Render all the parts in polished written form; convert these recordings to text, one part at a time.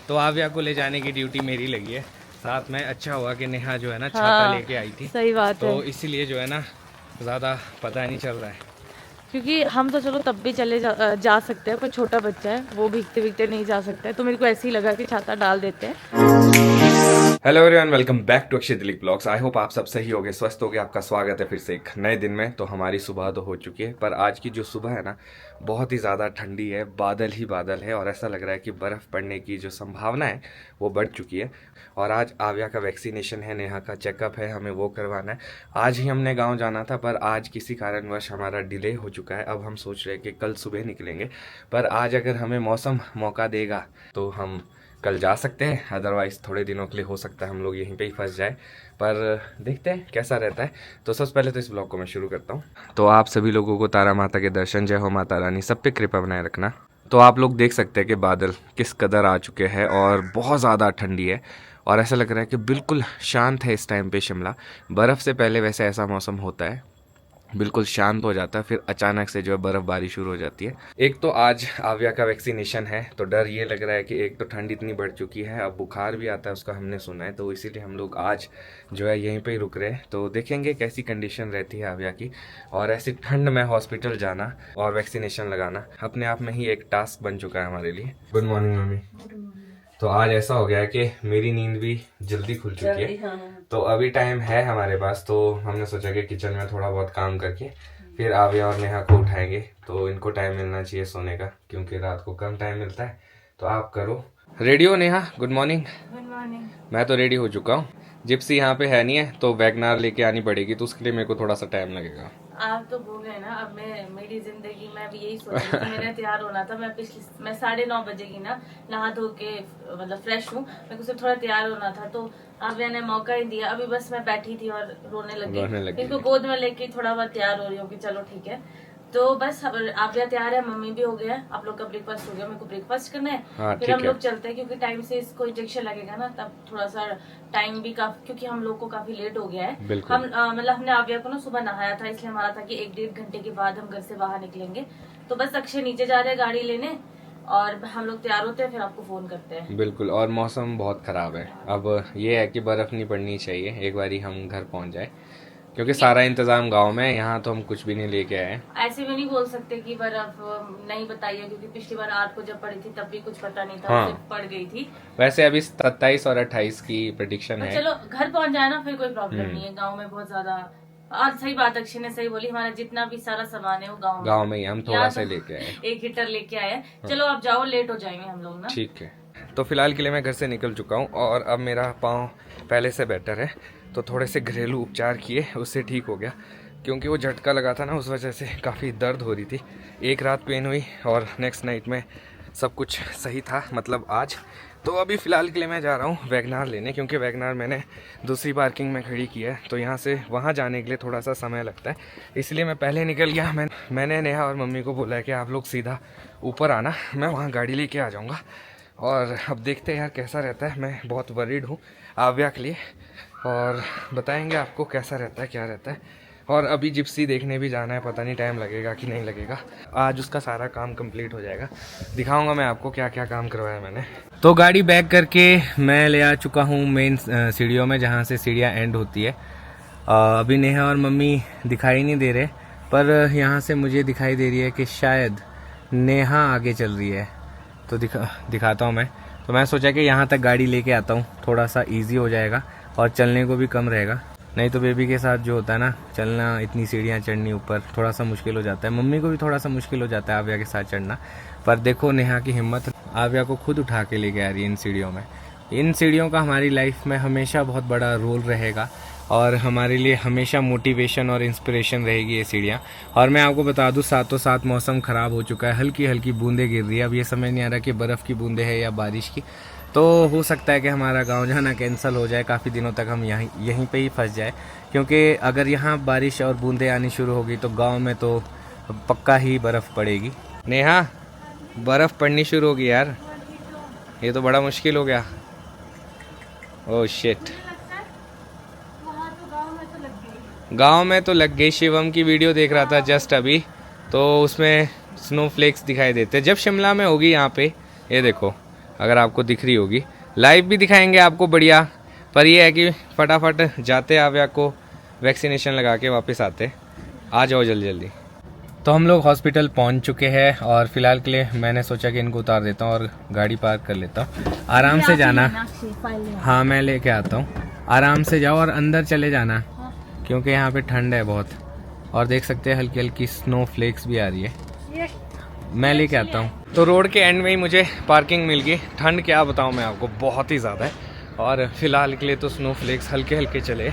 तो आव्या को ले जाने की ड्यूटी मेरी लगी है साथ में। अच्छा हुआ कि नेहा जो है ना छाता लेके आई थी, सही बात है। तो इसीलिए जो है ना ज़्यादा पता नहीं चल रहा है। क्योंकि हम तो चलो तब भी जा सकते हैं, कोई छोटा बच्चा है वो भीगते भीगते नहीं जा सकता है, तो मेरे को ऐसे ही लगा कि छाता डाल देते हैं। Hello everyone, welcome back to Akshay Dilip blogs. I hope आप सब सही होगे, स्वस्थ होगे। आपका स्वागत है फिर से एक नए दिन में। तो हमारी सुबह तो हो चुकी है, पर आज की जो सुबह है ना बहुत ही ज़्यादा ठंडी है, बादल ही बादल है और ऐसा लग रहा है कि बर्फ़ पड़ने की जो संभावना है वो बढ़ चुकी है। और आज आव्या का वैक्सीनेशन है, नेहा का चेकअप है, हमें वो करवाना है। आज ही हमने गाँव जाना था, पर आज किसी कारणवश हमारा डिले हो चुका है। अब हम सोच रहे हैं कि कल सुबह निकलेंगे, पर आज अगर हमें मौसम मौका देगा तो हम कल जा सकते हैं, अदरवाइज़ थोड़े दिनों के लिए हो सकता है हम लोग यहीं पे ही फंस जाए। पर देखते हैं कैसा रहता है। तो सबसे पहले तो इस ब्लॉग को मैं शुरू करता हूँ। तो आप सभी लोगों को तारा माता के दर्शन, जय हो माता रानी, सब पे कृपा बनाए रखना। तो आप लोग देख सकते हैं कि बादल किस कदर आ चुके हैं और बहुत ज़्यादा ठंडी है और ऐसा लग रहा है कि बिल्कुल शांत है इस टाइम पे शिमला। बर्फ़ से पहले वैसे ऐसा मौसम होता है, बिल्कुल शांत हो जाता है, फिर अचानक से जो है बर्फ़बारी शुरू हो जाती है। एक तो आज आव्या का वैक्सीनेशन है, तो डर ये लग रहा है कि एक तो ठंड इतनी बढ़ चुकी है, अब बुखार भी आता है उसका, हमने सुना है, तो इसीलिए हम लोग आज जो है यहीं पे ही रुक रहे हैं। तो देखेंगे कैसी कंडीशन रहती है आव्या की। और ऐसी ठंड में हॉस्पिटल जाना और वैक्सीनेशन लगाना अपने आप में ही एक टास्क बन चुका है हमारे लिए। Good morning mummy. तो आज ऐसा हो गया है कि मेरी नींद भी जल्दी खुल चुकी है, तो अभी टाइम है हमारे पास, तो हमने सोचा कि किचन में थोड़ा बहुत काम करके फिर आव्या और नेहा को उठाएंगे। तो इनको टाइम मिलना चाहिए सोने का, क्योंकि रात को कम टाइम मिलता है। तो आप करो रेडी हो Neha. Good morning. Good morning. मैं तो रेडी हो चुका हूँ। जिप्सी यहाँ पे है नहीं है, तो वैगनार लेके आनी पड़ेगी, तो उसके लिए मेरे को थोड़ा सा टाइम लगेगा। आप तो बोल रहे ना, अब मेरी जिंदगी में भी यही सोच रही थी, मैंने तैयार होना था। मैं 9:30 बजे की ना नहा धो के मतलब फ्रेश हूँ, मेरे को सिर्फ थोड़ा तैयार होना था, तो अब मैंने मौका ही दिया। अभी बस मैं बैठी थी और रोने लगी। इनको गोद में लेके थोड़ा बहुत तैयार हो रही हूँ कि चलो ठीक है। तो बस आप तैयार है, मम्मी भी हो गया, आप लोग का ब्रेकफास्ट हो गया, मेरे को ब्रेकफास्ट करना है। फिर हम लोग चलते हैं, क्योंकि टाइम से इसको इंजेक्शन लगेगा ना, तब थोड़ा सा टाइम भी काफी, क्योंकि हम लोग को काफी लेट हो गया है। हम मतलब हमने आव्या को ना सुबह नहाया था, इसलिए हमारा था कि 1-1.5 घंटे के बाद हम घर से बाहर निकलेंगे। तो बस अक्षय नीचे जा रहे हैं गाड़ी लेने और हम लोग तैयार होते हैं, फिर आपको फोन करते हैं। बिल्कुल। और मौसम बहुत ख़राब है, अब ये है कि बर्फ़ नहीं पड़नी चाहिए, एक बारी हम घर पहुंच जाए, क्योंकि सारा इंतज़ाम गांव में है, यहाँ तो हम कुछ भी नहीं लेके आए। ऐसे भी नहीं बोल सकते कि बर्फ नहीं बताइए, क्योंकि पिछली बार 8 को जब पड़ी थी तब भी कुछ पता नहीं था। हाँ, पड़ गई थी। वैसे अभी 27 और 28 की प्रेडिक्शन है। चलो घर पहुंच जाए ना, फिर कोई प्रॉब्लम नहीं है। गाँव में बहुत ज्यादा, और सही बात अक्षय ने सही बोली, हमारा जितना भी सारा सामान है वो गाँव में ही हम थोड़ा सा लेके आए, 1 हीटर लेके आए। चलो आप जाओ, लेट हो जाएंगे हम लोग ना। ठीक है। तो फिलहाल के लिए मैं घर से निकल चुका हूँ और अब मेरा पाँव पहले से बेटर है, तो थोड़े से घरेलू उपचार किए, उससे ठीक हो गया। क्योंकि वो झटका लगा था ना, उस वजह से काफ़ी दर्द हो रही थी। एक रात पेन हुई और नेक्स्ट नाइट में सब कुछ सही था, मतलब आज। तो अभी फ़िलहाल के लिए मैं जा रहा हूँ वैगनार लेने, क्योंकि वैगनार मैंने दूसरी पार्किंग में खड़ी की है, तो यहाँ से वहाँ जाने के लिए थोड़ा सा समय लगता है, इसलिए मैं पहले निकल गया। मैंने नेहा और मम्मी को बोला है कि आप लोग सीधा ऊपर आना, मैं वहाँ गाड़ी लेके आ जाऊँगा। और अब देखते हैं यार कैसा रहता है। मैं बहुत वरीड हूँ आव्या के लिए, और बताएंगे आपको कैसा रहता है, क्या रहता है। और अभी जिप्सी देखने भी जाना है, पता नहीं टाइम लगेगा कि नहीं लगेगा। आज उसका सारा काम कंप्लीट हो जाएगा, दिखाऊंगा मैं आपको क्या क्या काम करवाया मैंने। तो गाड़ी बैक करके मैं ले आ चुका हूँ मेन सीढ़ियों में, जहाँ से सीढ़ियाँ एंड होती है। अभी नेहा और मम्मी दिखाई नहीं दे रहे, पर यहाँ से मुझे दिखाई दे रही है कि शायद नेहा आगे चल रही है, तो दिखाता हूँ मैं। तो मैं सोचा कि यहाँ तक गाड़ी लेके आता हूँ, थोड़ा सा इजी हो जाएगा और चलने को भी कम रहेगा। नहीं तो बेबी के साथ जो होता है ना, चलना, इतनी सीढ़ियाँ चढ़नी ऊपर, थोड़ा सा मुश्किल हो जाता है। मम्मी को भी थोड़ा सा मुश्किल हो जाता है आव्या के साथ चढ़ना। पर देखो नेहा की हिम्मत, आव्या को खुद उठा के लेके आ रही है इन सीढ़ियों में। इन सीढ़ियों का हमारी लाइफ में हमेशा बहुत बड़ा रोल रहेगा और हमारे लिए हमेशा मोटिवेशन और इंस्पिरेशन रहेगी ये सीढ़ियाँ। और मैं आपको बता दूँ, साथों साथ मौसम ख़राब हो चुका है, हल्की हल्की बूंदें गिर रही है। अब ये समझ नहीं आ रहा कि बर्फ़ की बूंदें हैं या बारिश की। तो हो सकता है कि हमारा गांव जाना कैंसिल हो जाए, काफ़ी दिनों तक हम यहीं पे ही फंस जाए, क्योंकि अगर यहाँ बारिश और बूंदें आनी शुरू होगी तो गांव में तो पक्का ही बर्फ़ पड़ेगी। नेहा, बर्फ़ पड़नी शुरू होगी यार, ये तो बड़ा मुश्किल हो गया। ओह शिट, गांव में तो लग गई। शिवम की वीडियो देख रहा था जस्ट अभी, तो उसमें स्नोफ्लेक्स दिखाई देते। जब शिमला में होगी यहाँ पे, ये देखो अगर आपको दिख रही होगी। लाइव भी दिखाएंगे आपको बढ़िया, पर ये है कि फटाफट जाते आव्या को वैक्सीनेशन लगा के वापस आते। आ जाओ जल्दी जल्दी। तो हम लोग हॉस्पिटल पहुंच चुके हैं और फिलहाल के लिए मैंने सोचा कि इनको उतार देता हूं और गाड़ी पार्क कर लेता हूं। आराम से जाना। हाँ मैं लेके आता हूं। आराम से जाओ और अंदर चले जाना क्योंकि यहाँ पे ठंड है बहुत। और देख सकते हैं हल्की हल्की स्नो फ्लेक्स भी आ रही है। मैं लेके आता हूँ। तो रोड के एंड में ही मुझे पार्किंग मिल गई। ठंड क्या बताऊँ मैं आपको, बहुत ही ज़्यादा है। और फिलहाल के लिए तो स्नो फ्लेक्स हल्के हल्के चले,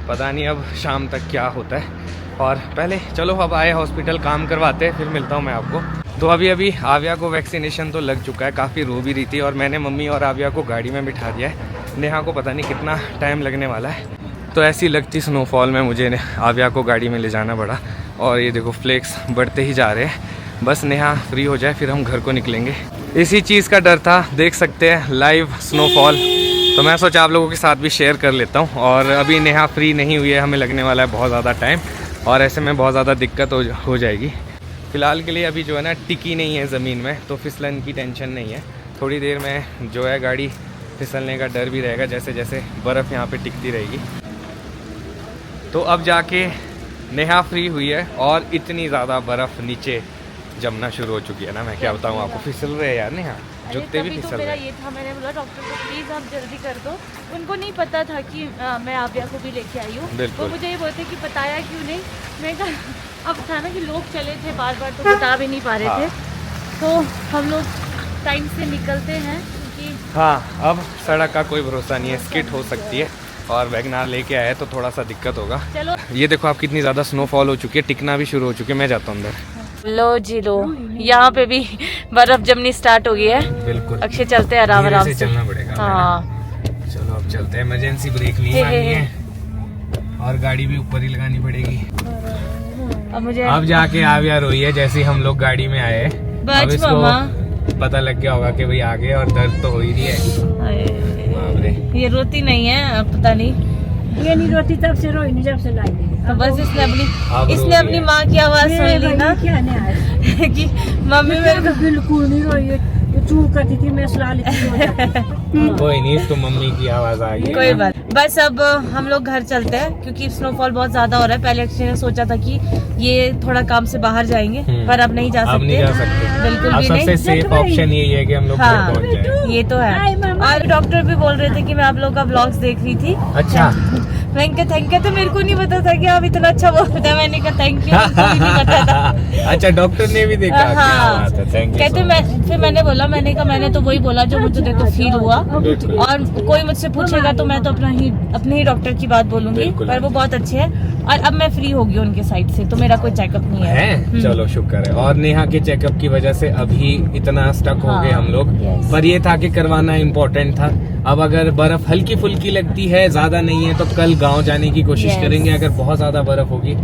पता नहीं अब शाम तक क्या होता है। और पहले चलो अब आए हॉस्पिटल, काम करवाते हैं, फिर मिलता हूँ मैं आपको। तो अभी आव्या को वैक्सीनेशन तो लग चुका है, काफ़ी रो भी रही थी और मैंने मम्मी और आव्या को गाड़ी में बिठा दिया है। नेहा को पता नहीं कितना टाइम लगने वाला है। तो ऐसी लगती स्नोफॉल में मुझे आव्या को गाड़ी में ले जाना पड़ा। और ये देखो फ्लेक्स बढ़ते ही जा रहे हैं। बस नेहा फ्री हो जाए फिर हम घर को निकलेंगे। इसी चीज़ का डर था, देख सकते हैं लाइव स्नोफॉल। तो मैं सोचा आप लोगों के साथ भी शेयर कर लेता हूँ। और अभी नेहा फ्री नहीं हुई है, हमें लगने वाला है बहुत ज़्यादा टाइम और ऐसे में बहुत ज़्यादा दिक्कत हो जाएगी। फ़िलहाल के लिए अभी जो है ना टिकी नहीं है ज़मीन में, तो फिसलन की टेंशन नहीं है। थोड़ी देर में जो है गाड़ी फिसलने का डर भी रहेगा जैसे जैसे बर्फ़ यहाँ पे टिकती रहेगी। तो अब जाके नेहा फ्री हुई है और इतनी ज़्यादा बर्फ़ नीचे जमना शुरू हो चुकी है ना, मैं क्या बताऊँ आपको। फिसल रहे हैं यार नेहा, जूते भी फिसल रहे हैं। ये था, मैंने बोला डॉक्टर को प्लीज़ आप जल्दी कर दो। उनको नहीं पता था कि मैं आव्या को भी लेके आई हूँ। वो मुझे ये बोलते कि बताया क्यों नहीं। मैं कहा अब था ना कि लोग चले थे बार बार तो बता भी नहीं पा रहे थे। तो हम लोग टाइम से निकलते हैं क्योंकि हाँ अब सड़क का कोई भरोसा नहीं है, स्किट हो सकती है। और वैगनार लेके आए तो थोड़ा सा दिक्कत होगा। चलो ये देखो आप कितनी ज़्यादा स्नोफॉल हो चुकी है, टिकना भी शुरू हो चुकी है। मैं जाता हूँ अंदर। लो जी लो, यहाँ पे भी बर्फ जमनी स्टार्ट हो गई है। बिल्कुल अक्षय चलते हैं आराम आराम से चलना पड़ेगा। हाँ चलो अब चलते हैं। इमरजेंसी ब्रेक नहीं मारनी है और गाड़ी भी ऊपर ही लगानी पड़ेगी। अब मुझे अब जाके आव्या रोई है जैसे ही हम लोग गाड़ी में आए। अब इसको पता लग गया होगा कि भाई आगे और दर्द तो हो ही रही है। ये रोती नहीं है, पता नहीं ये नहीं रोती तब से रोई नहीं जब से लाई गई। तो बस इसने अपनी माँ की आवाज सुन ली ना क्या नहीं कि मम्मी मेरे को बिल्कुल नहीं रोई, ये चूक करती थी, मैं सुला लेती थी। कोई नहीं, इसको मम्मी की आवाज आ गई। कोई बात। बस अब हम लोग घर चलते हैं क्योंकि स्नोफॉल बहुत ज्यादा हो रहा है। पहले अक्षय ने सोचा था कि ये थोड़ा काम से बाहर जाएंगे पर अब नहीं जा सकते। बिल्कुल भी नहीं। सबसे सेफ ऑप्शन यही है कि हम लोग घर पहुंच जाएं। ये तो है। और डॉक्टर भी बोल रहे थे कि मैं आप लोग का ब्लॉग्स देख रही थी। अच्छा मैंने थैंक यू, तो मेरे को नहीं पता था कि आप इतना अच्छा बोलते हैं। मैंने कहा थैंक यू, नहीं पता था। अच्छा डॉक्टर ने भी देखा। हाँ थैंक यू। कहते फिर मैंने बोला, मैंने कहा मैंने तो वही बोला जो मुझे देखो फील हुआ। और कोई मुझसे पूछेगा तो मैं तो अपने ही डॉक्टर की बात बोलूंगी। पर वो बहुत अच्छे हैं और अब मैं फ्री होगी उनके साइड से, तो मेरा कोई चेकअप नहीं है। चलो शुक्र है। और नेहा के चेकअप की वजह से अभी इतना स्टक हो गए हम लोग। पर ये था कि करवाना इम्पोर्टेंट था। अब अगर बर्फ हल्की फुल्की लगती है, ज्यादा नहीं है, तो कल गांव जाने की कोशिश करेंगे। अगर बहुत ज्यादा बर्फ होगी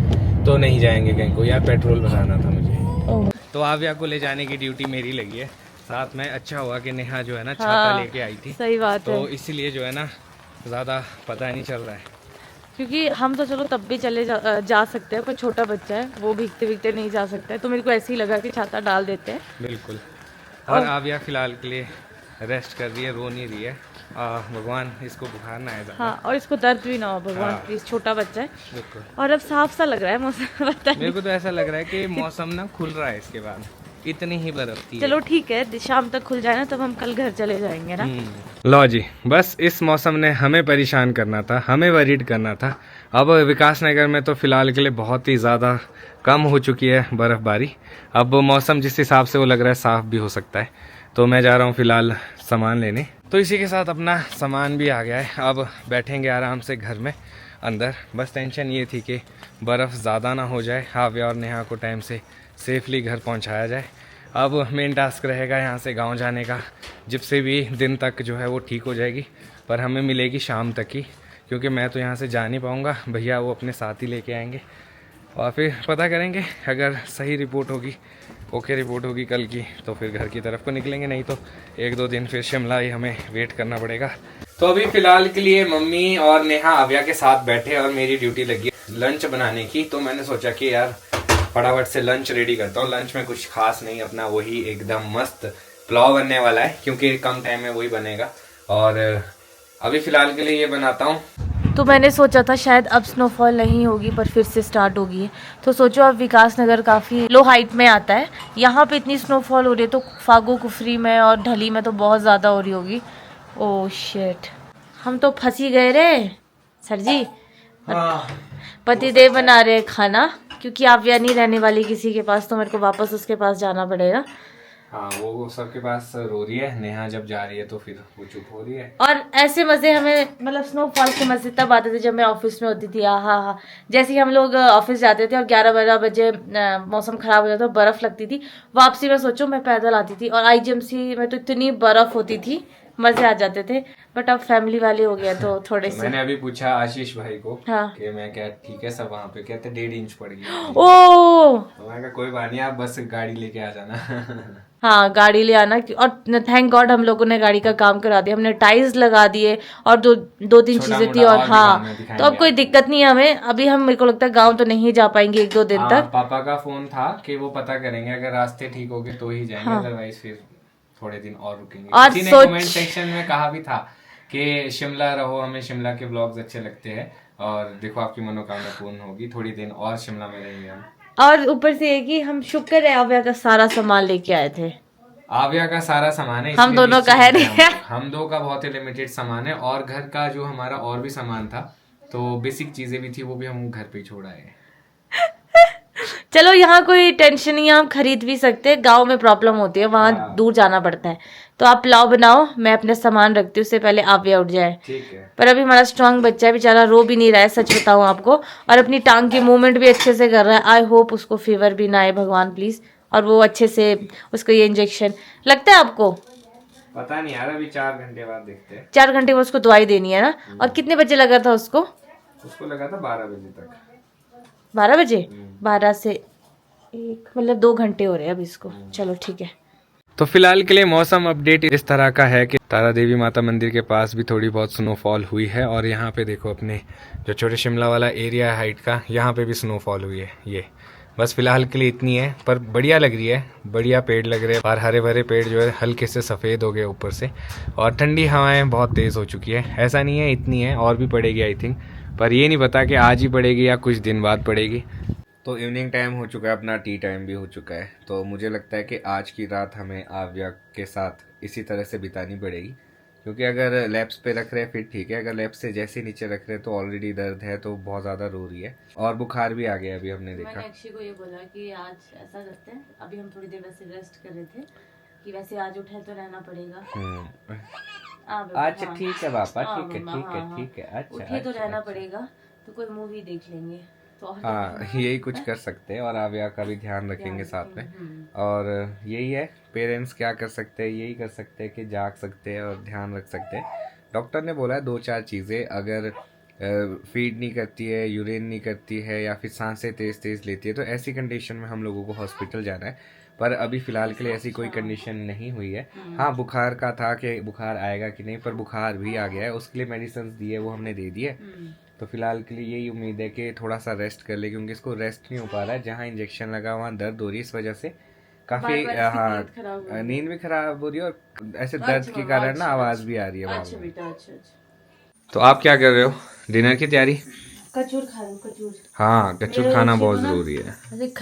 तो नहीं जाएंगे कहीं को। यार पेट्रोल भराना था मुझे। तो आव्या को ले जाने की ड्यूटी मेरी लगी है साथ में। अच्छा हुआ कि नेहा जो है ना छाता लेके आई थी। सही बात है। तो इसीलिए जो है ना ज्यादा पता नहीं चल रहा है। क्योंकि हम तो चलो तब भी चले जा सकते हैं, पर छोटा बच्चा है वो भीगते भीगते नहीं जा सकता है। तो मेरे को ऐसे ही लगा कि छाता डाल देते हैं। बिल्कुल। और आव्या फिलहाल के लिए रेस्ट कर रही है, रो नहीं रही है। भगवान इसको बुखार ना आए ज़्यादा। हाँ, और इसको दर्द भी ना हो भगवान प्लीज। छोटा बच्चा है। बिल्कुल। और अब साफ सा लग रहा है मौसम। मेरे को तो ऐसा लग रहा है कि मौसम ना खुल रहा है इसके बाद। इतनी ही बर्फ थी। चलो ठीक है, शाम तक खुल जाए ना तब हम कल घर चले जाएंगे ना। लो जी, बस इस मौसम ने हमें परेशान करना था, हमें वरीड करना था। अब विकास नगर में तो फिलहाल के लिए बहुत ही ज़्यादा कम हो चुकी है बर्फबारी। अब मौसम जिस हिसाब से वो लग रहा है साफ भी हो सकता है। तो मैं जा रहा हूँ फिलहाल सामान लेने। तो इसी के साथ अपना सामान भी आ गया है। अब बैठेंगे आराम से घर में अंदर। बस टेंशन ये थी कि बर्फ़ ज़्यादा ना हो जाए, आव्या और नेहा को टाइम से सेफली घर पहुंचाया जाए। अब मेन टास्क रहेगा यहाँ से गांव जाने का। जब से भी दिन तक जो है वो ठीक हो जाएगी, पर हमें मिलेगी शाम तक ही, क्योंकि मैं तो यहाँ से जा नहीं पाऊँगा। भैया वो अपने साथ ही लेके आएंगे और फिर पता करेंगे। अगर सही रिपोर्ट होगी, ओके रिपोर्ट होगी कल की, तो फिर घर की तरफ को निकलेंगे। नहीं तो 1-2 दिन फिर शिमला ही हमें वेट करना पड़ेगा। तो अभी फ़िलहाल के लिए मम्मी और नेहा आव्या के साथ बैठे और मेरी ड्यूटी लगी है लंच बनाने की। तो मैंने सोचा कि यार फटाफट से लंच रेडी करता हूँ। लंच में कुछ खास नहीं, अपना वही एकदम मस्त पुलाव बनने वाला है क्योंकि कम टाइम में वही बनेगा। और अभी फ़िलहाल के लिए ये बनाता हूँ। तो मैंने सोचा था शायद अब स्नोफॉल नहीं होगी, पर फिर से स्टार्ट होगी है। तो सोचो अब विकास नगर काफ़ी लो हाइट में आता है, यहाँ पे इतनी स्नोफॉल हो रही है, तो फागो कुफरी में और ढली में तो बहुत ज़्यादा हो रही होगी। ओह शिट, हम तो फंसी गए रे सर जी। पतिदेव बना रहे खाना, क्योंकि आव्या नहीं रहने वाली किसी के पास, तो मेरे को वापस उसके पास जाना पड़ेगा। हाँ, वो सबके पास रो रही है, नेहा जब जा रही है तो फिर वो चुप हो रही है। और ऐसे मजे हमें, मतलब स्नोफॉल के मजे तब आते थे जब मैं ऑफिस में होती थी। हाँ, जैसे ही हम लोग ऑफिस जाते थे और 11-12 बजे मौसम खराब हो जाता था, बर्फ लगती थी, वापसी में सोचो मैं पैदल आती थी, और आईजीएमसी में तो इतनी बर्फ होती थी, मजे आ जाते थे। बट अब फैमिली वाले हो गए तो थोड़े से। मैंने अभी पूछा आशीष भाई को हाँ। कि मैं क्या ठीक है सब वहाँ पे, कहते 1.5 इंच पड़ गया। ओ तो मैं कहा कोई बात नहीं, आप बस गाड़ी लेके आ जाना। हाँ, गाड़ी ले आना। और थैंक गॉड हम लोगों ने गाड़ी का काम करा दिया, हमने टाइल्स लगा दिए और दो तीन चीजें थी। और हाँ, तो अब कोई दिक्कत नहीं है हमें। अभी हम, मेरे को लगता है गांव तो नहीं जा पाएंगे 1-2 दिन तक। पापा का फोन था कि वो पता करेंगे, अगर रास्ते ठीक हो गए तो ही जाएंगे, अदरवाइज फिर थोड़े दिन और रुकेंगे। और किसी ने कमेंट सेक्शन में कहा भी था कि शिमला रहो, हमें शिमला के ब्लॉग्स अच्छे लगते हैं, और देखो आपकी मनोकामना पूर्ण होगी, थोड़ी दिन और शिमला में रहेंगे हम। और ऊपर से ये कि हम शुक्र है आव्या का सारा सामान लेके आए थे। आव्या का सारा सामान है, हम दोनों का है नहीं। हम दो का बहुत ही लिमिटेड सामान है, और घर का जो हमारा और भी सामान था, तो बेसिक चीजें भी थी, वो भी हम घर पे छोड़ा है। चलो यहाँ कोई टेंशन नहीं है, हम खरीद भी सकते हैं। गांव में प्रॉब्लम होती है, वहाँ दूर जाना पड़ता है। तो आप पुलाव बनाओ, मैं अपने सामान रखती हूँ, उससे पहले आव्या उठ जाए। ठीक है। पर अभी हमारा स्ट्रांग बच्चा है, बेचारा रो भी नहीं रहा है, सच बताऊँ आपको, और अपनी टांग की मूवमेंट भी अच्छे से कर रहा है। आई होप उसको फीवर भी ना आए, भगवान प्लीज, और वो अच्छे से उसको ये इंजेक्शन लगता है। आपको पता नहीं यार, अभी 4 घंटे बाद देखते हैं। 4 घंटे में उसको दवाई देनी है ना। और कितने बजे लगा था उसको? उसको लगा था 12 बजे तक। 12 बजे? 12 से 1, मतलब 2 घंटे हो रहे हैं अभी इसको। चलो ठीक है। तो फिलहाल के लिए मौसम अपडेट इस तरह का है कि तारा देवी माता मंदिर के पास भी थोड़ी बहुत स्नोफॉल हुई है, और यहाँ पे देखो अपने जो छोटे शिमला वाला एरिया है हाइट का, यहाँ पे भी स्नोफॉल हुई है। ये बस फिलहाल के लिए इतनी है, पर बढ़िया लग रही है, बढ़िया पेड़ लग रहे हैं, और हरे भरे पेड़ जो है हल्के से सफ़ेद हो गए ऊपर से, और ठंडी हवाएं बहुत तेज़ हो चुकी है। ऐसा नहीं है इतनी है, और भी पड़ेगी आई थिंक, पर ये नहीं पता कि आज ही पड़ेगी या कुछ दिन बाद पड़ेगी। तो इवनिंग टाइम हो चुका है, अपना टी टाइम भी हो चुका है, तो मुझे लगता है कि आज की रात हमें आव्या के साथ इसी तरह से बितानी पड़ेगी, क्योंकि अगर लैप्स पे रख रहे हैं फिर ठीक है, अगर लैप्स से जैसे नीचे रख रहे हैं तो ऑलरेडी दर्द है, तो बहुत ज़्यादा रो रही है, और बुखार भी आ गया अभी हमने देखा। मैंने अक्षय को ये बोला कि आज ऐसा करते हैं, अभी हम थोड़ी देर वैसे रेस्ट कर रहे थे, कि वैसे आज उठे तो रहना पड़ेगा। अच्छा ठीक है पापा, ठीक है ठीक है ठीक है, अच्छा उठे तो रहना पड़ेगा, तो कोई मूवी देख लेंगे। तो हाँ, यही कुछ कर सकते हैं, और आव्या का भी ध्यान रखेंगे साथ में। और यही है, पेरेंट्स क्या कर सकते हैं, यही कर सकते हैं कि जाग सकते हैं और ध्यान रख सकते हैं। डॉक्टर ने बोला है 2-4 चीज़ें, अगर फीड नहीं करती है, यूरिन नहीं करती है, या फिर सांसें तेज़ तेज़ लेती है, तो ऐसी कंडीशन में हम लोगों को हॉस्पिटल जाना है। पर अभी फ़िलहाल के लिए ऐसी कोई कंडीशन नहीं हुई है। हाँ, बुखार का था कि बुखार आएगा कि नहीं, पर बुखार भी आ गया है, उसके लिए मेडिसिन दी है वो हमने दे दी है। तो फिलहाल के लिए यही उम्मीद है कि थोड़ा सा रेस्ट कर ले, क्योंकि इसको रेस्ट नहीं हो पा रहा है, जहाँ इंजेक्शन लगा वहाँ दर्द हो रही है, इस वजह से काफ़ी हाँ नींद भी खराब हो रही है, और ऐसे दर्द के कारण ना आवाज़ भी आ रही है। अच्छा बेटा, अच्छा। तो आप क्या कर रहे हो? डिनर की तैयारी? कचूर खा लूं, कचूर। हाँ, कचूर खाना बहुत जरूरी है। ऐसे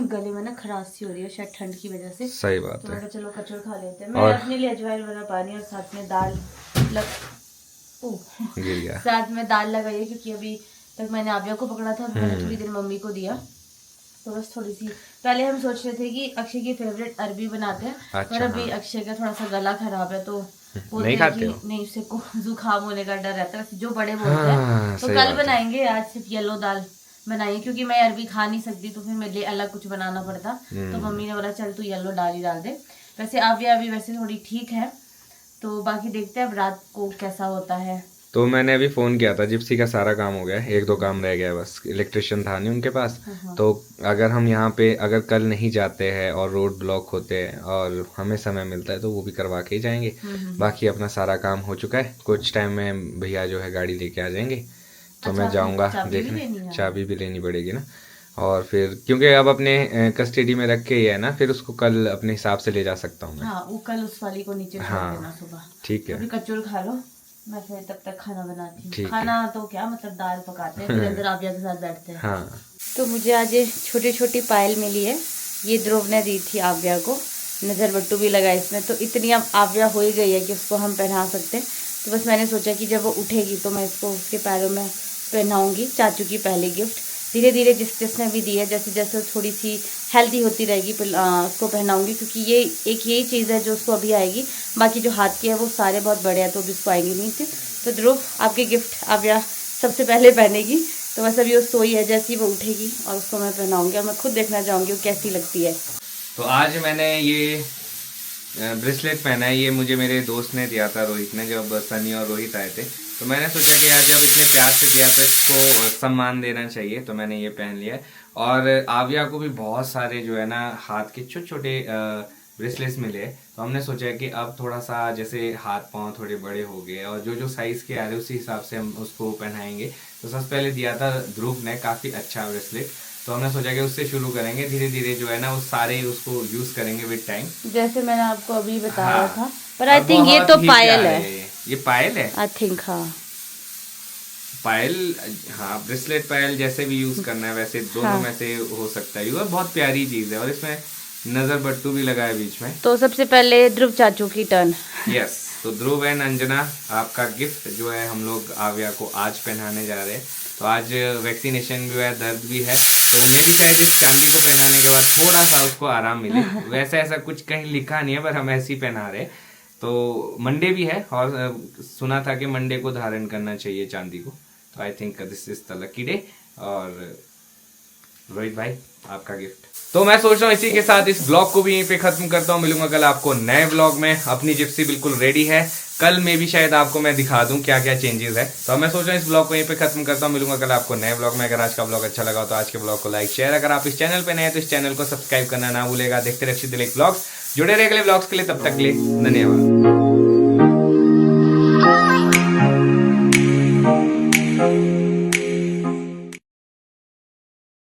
गले में ना खराशी हो रही है शायद ठंड की वजह से। सही बात तो है। चलो कचूर खा लेते हैं। मैं अपने लिए अजवाइन वाला पानी और साथ में दाल गिर गया, साथ में दाल लगाई है, क्योंकि अभी तक मैंने आव्या को पकड़ा था, मैंने थोड़ी देर मम्मी को दिया, तो बस थोड़ी सी। पहले हम सोच रहे थे कि अक्षय की फेवरेट अरबी बनाते हैं, पर अभी अक्षय का थोड़ा सा गला खराब है, तो नहीं खाते हो? नहीं, उससे जुकाम होने का डर रहता है, जो बड़े बोलते हैं। तो कल बनाएंगे, आज सिर्फ येलो दाल बनाइए, क्योंकि मैं अरबी खा नहीं सकती, तो फिर मेरे लिए अलग कुछ बनाना पड़ता। तो मम्मी ने बोला चल तू येलो दाल ही डाल दे। वैसे आव्या अभी वैसे थोड़ी ठीक है, तो बाकी देखते हैं अब रात को कैसा होता है। तो मैंने अभी फ़ोन किया था, जिप्सी का सारा काम हो गया है, 1-2 काम रह गया है बस, इलेक्ट्रिशियन था नहीं उनके पास। तो अगर हम यहाँ पे अगर कल नहीं जाते हैं और रोड ब्लॉक होते हैं और हमें समय मिलता है, तो वो भी करवा के ही जाएंगे। बाकी अपना सारा काम हो चुका है, कुछ टाइम में भैया जो है गाड़ी लेके आ जाएंगे, तो मैं जाऊँगा देखने। चाबी भी लेनी पड़ेगी ना, और फिर क्योंकि अब अपने कस्टडी में रख के ही है ना, फिर उसको कल अपने हिसाब से ले जा सकता हूँ मैं। हाँ, वो कल उस वाली को नीचे छोड़ हाँ, देना सुबह। ठीक है। अभी कचौल खा लो, मैं फिर तब तक खाना बनाती ठीक हूँ। है। खाना तो क्या मतलब दाल पकाते हैं, फिर अंदर आव्या के साथ बैठते हैं। हाँ, तो मुझे आज ये छोटी छोटी पायल मिली है, ये ध्रुव ने दी थी आव्या को। नज़र बट्टू भी लगा इसमें, तो इतनी अब आव्या हो ही गई है कि उसको हम पहना सकते हैं। तो बस मैंने सोचा कि जब वो उठेगी तो मैं इसको उसके पैरों में पहनाऊंगी। चाचू की पहली गिफ्ट, धीरे धीरे जिसने भी दी है, जैसे जैसे थोड़ी सी हेल्दी होती रहेगी उसको पहनाऊंगी, क्योंकि ये एक यही चीज़ है जो उसको अभी आएगी। बाकी जो हाथ के है वो सारे बहुत बड़े हैं, तो अभी उसको आएंगी नहीं थी। तो ध्रुव, आपकी गिफ्ट आव्या सबसे पहले पहनेगी। तो बस अभी वो सोई है, जैसे ही वो उठेगी और उसको मैं पहनाऊंगी, और मैं खुद देखना चाहूँगी वो कैसी लगती है। तो आज मैंने ये ब्रेसलेट पहना है। ये मुझे मेरे दोस्त ने दिया था, रोहित ने, जब सनी और रोहित आए थे। तो मैंने सोचा कि यार जब इतने प्यार से दिया तो इसको सम्मान देना चाहिए, तो मैंने ये पहन लिया है। और आव्या को भी बहुत सारे जो है ना हाथ के छोटे छोटे ब्रेसलेट्स मिले, तो हमने सोचा कि अब थोड़ा सा जैसे हाथ पांव थोड़े बड़े हो गए और जो जो साइज़ के आ रहे उसी हिसाब से हम उसको पहनाएंगे। तो सबसे पहले दिया था ध्रुव ने काफ़ी अच्छा ब्रेसलेट, तो हमने सोचा कि उससे शुरू करेंगे। धीरे धीरे जो है ना वो सारे उसको यूज़ करेंगे विद टाइम, जैसे मैंने आपको अभी बताया हाँ। था। पर आई थिंक ये बहुत तो ही पायल प्यारे। है, ये पायल है, आई थिंक। हाँ, पायल। हाँ, ब्रेसलेट पायल जैसे भी यूज करना है वैसे दोनों हाँ। में से हो सकता है। ये बहुत प्यारी चीज है, और इसमें नजर बट्टू भी लगा है बीच में। तो सबसे पहले ध्रुव चाचू की टर्न। यस, तो ध्रुव एंड अंजना, आपका गिफ्ट जो है हम लोग आव्या को आज पहनाने जा रहे हैं। तो आज वैक्सीनेशन भी है, दर्द भी है, तो मेरी शायद इस चांदी को पहनाने के बाद थोड़ा सा उसको आराम मिले। वैसे ऐसा कुछ कहीं लिखा नहीं है, पर हम ऐसे ही पहना रहे। तो मंडे भी है, और सुना था कि मंडे को धारण करना चाहिए चांदी को। तो I think this is the lucky day. और रोहित भाई, आपका गिफ्ट। तो मैं सोच रहा हूँ इसी के साथ इस ब्लॉग को भी यहीं पे खत्म करता हूँ। मिलूंगा कल आपको नए ब्लॉग में। अपनी जिप्सी बिल्कुल रेडी है, कल में भी शायद आपको मैं दिखा दूं क्या क्या चेंजेस है। तो मैं सोच रहा हूँ इस ब्लॉग को यहीं पे खत्म करता हूँ। मिलूंगा कल आपको नए ब्लॉग में। अगर आज का ब्लॉग अच्छा लगा तो आज के ब्लॉग को लाइक शेयर, अगर आप इस चैनल पे नए हैं तो इस चैनल को सब्सक्राइब करना ना भूलेगा। देखते रहिए ब्लॉग्स, जुड़े रहे अगले ब्लॉग्स के लिए। तब तक के लिए धन्यवाद।